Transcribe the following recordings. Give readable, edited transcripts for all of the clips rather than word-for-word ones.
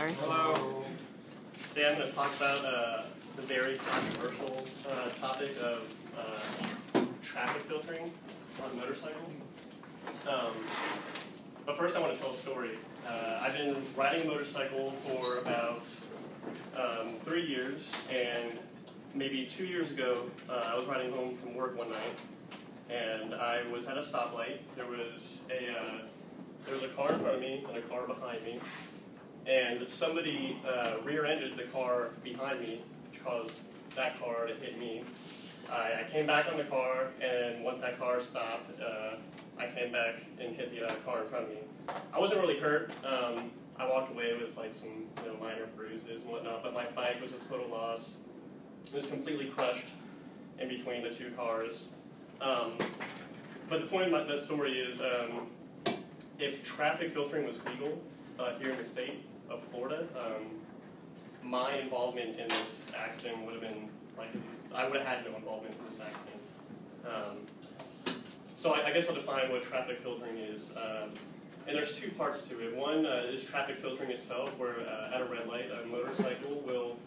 sorry. Hello. Today I'm going to talk about the very controversial topic of traffic filtering on a motorcycle. But first I want to tell a story. I've been riding a motorcycle for about 3 years, and maybe 2 years ago I was riding home from work one night, and I was at a stoplight. There was a car in front of me and a car behind me, and somebody rear-ended the car behind me, which caused that car to hit me. I came back on the car, and once that car stopped, I came back and hit the car in front of me. I wasn't really hurt. I walked away with like some minor bruises and whatnot, but my bike was a total loss. It was completely crushed in between the two cars. But the point of that story is, if traffic filtering was legal here in the state of Florida, my involvement in this accident would have been like, I would have had no involvement in this accident. So I guess I'll define what traffic filtering is. And there's two parts to it. One is traffic filtering itself, where at a red light, a motorcycle will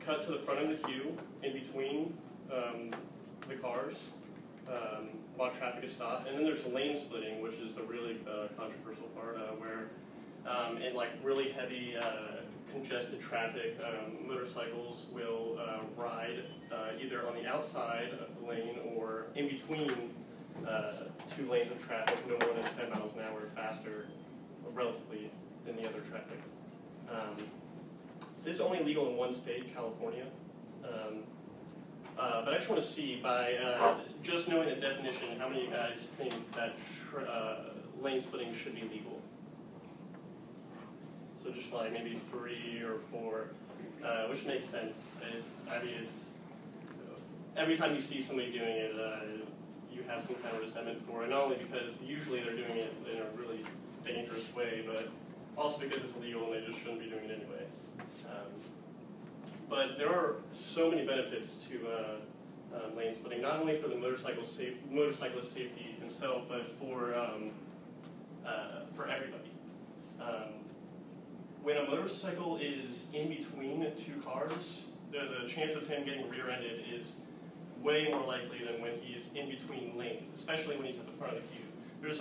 cut to the front of the queue in between the cars while traffic is stopped. And then there's lane splitting, which is the really controversial part, where in like really heavy congested traffic, motorcycles will ride either on the outside of the lane or in between two lanes of traffic, no more than 10 miles an hour faster, relatively, than the other traffic. This is only legal in one state, California. But I just want to see, by just knowing the definition, how many of you guys think that lane splitting should be legal? So just like maybe 3 or 4, which makes sense. It's every time you see somebody doing it, you have some kind of resentment for it. Not only because usually they're doing it in a really dangerous way, but also because it's illegal and they just shouldn't be doing it anyway. But there are so many benefits to lane splitting, not only for the motorcyclist safety himself, but for everybody. When a motorcycle is in between two cars, the chance of him getting rear-ended is way more likely than when he is in between lanes, especially when he's at the front of the queue. There's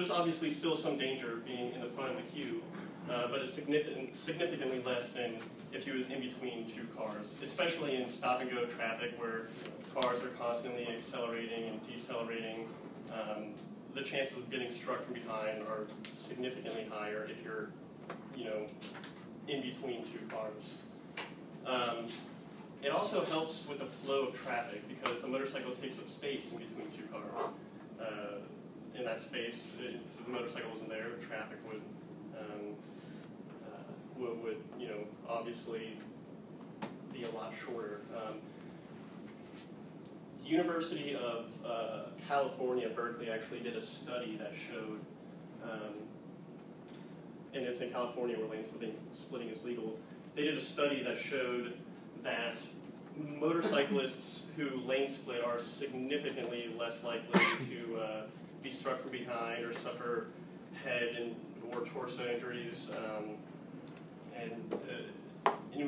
obviously still some danger being in the front of the queue, but it's significantly less than if he was in between two cars, especially in stop-and-go traffic where cars are constantly accelerating and decelerating. The chances of getting struck from behind are significantly higher if you're, in between two cars. It also helps with the flow of traffic because a motorcycle takes up space in between two cars. In that space, if the motorcycle wasn't there, traffic would obviously be a lot shorter. The University of California, Berkeley, actually did a study that showed, and it's in California where lane splitting is legal. They did a study that showed that motorcyclists who lane split are significantly less likely to be struck from behind or suffer head or torso injuries.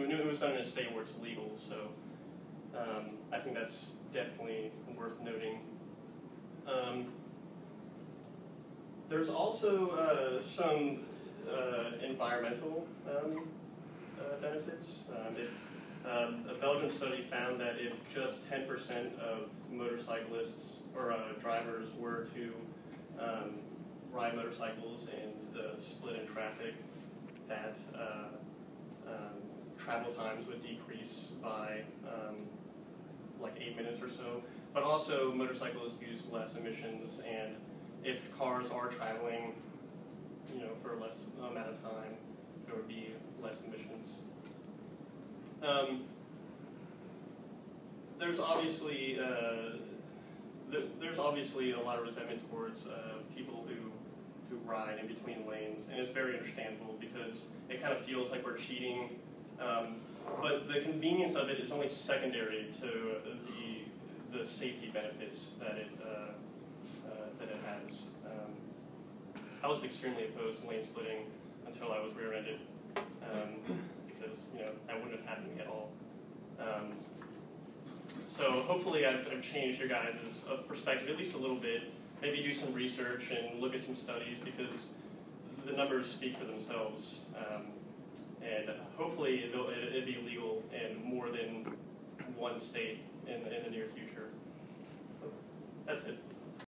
It was done in a state where it's legal, so I think that's definitely worth noting. There's also some environmental benefits. A Belgian study found that if just 10% of motorcyclists or drivers were to ride motorcycles and split in traffic, that travel times would decrease by like 8 minutes or so. But also motorcyclists use less emissions, and if cars are traveling, for a less amount of time, there would be less emissions. There's obviously a lot of resentment towards people who ride in between lanes, and it's very understandable because it kind of feels like we're cheating. But the convenience of it is only secondary to the safety benefits that it has. I was extremely opposed to lane splitting until I career ended, because that wouldn't have happened to me at all. So hopefully I've changed your guys' perspective at least a little bit. Maybe do some research and look at some studies, because the numbers speak for themselves. And hopefully it'll be legal in more than one state in the near future. That's it.